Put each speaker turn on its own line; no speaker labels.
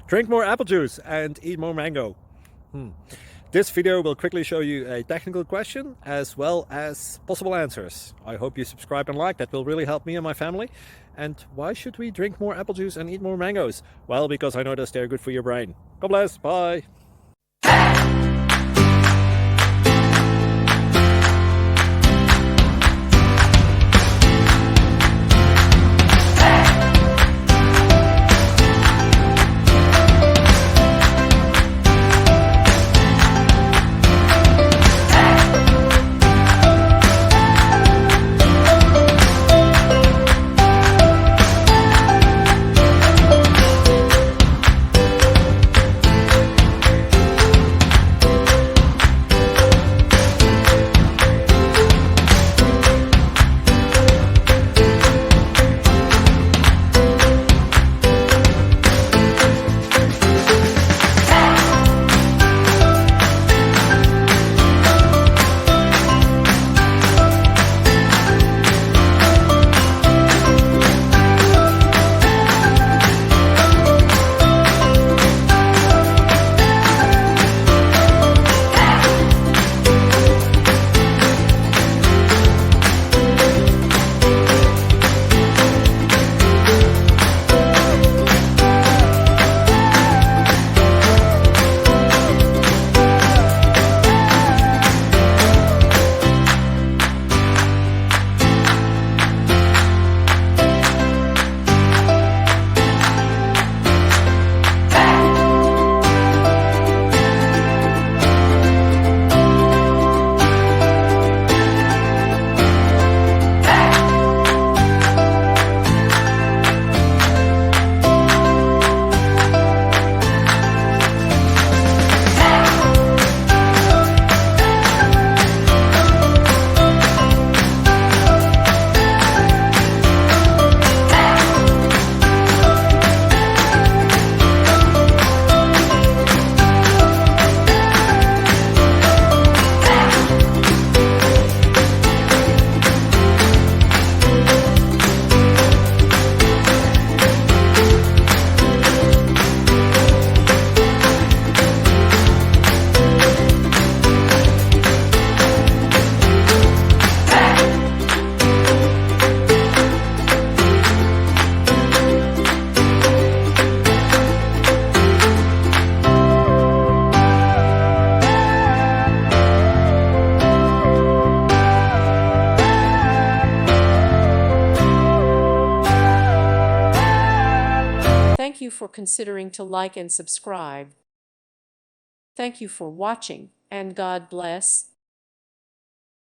Drink more apple juice and eat more mango. This video will quickly show you a technical question as well as possible answers. I hope you subscribe and like, that will really help me and my family. And why should we drink more apple juice and eat more mangoes? Well, because I noticed they're good for your brain. God bless, bye.
Thank you for considering to like and subscribe. Thank you for watching, and God bless.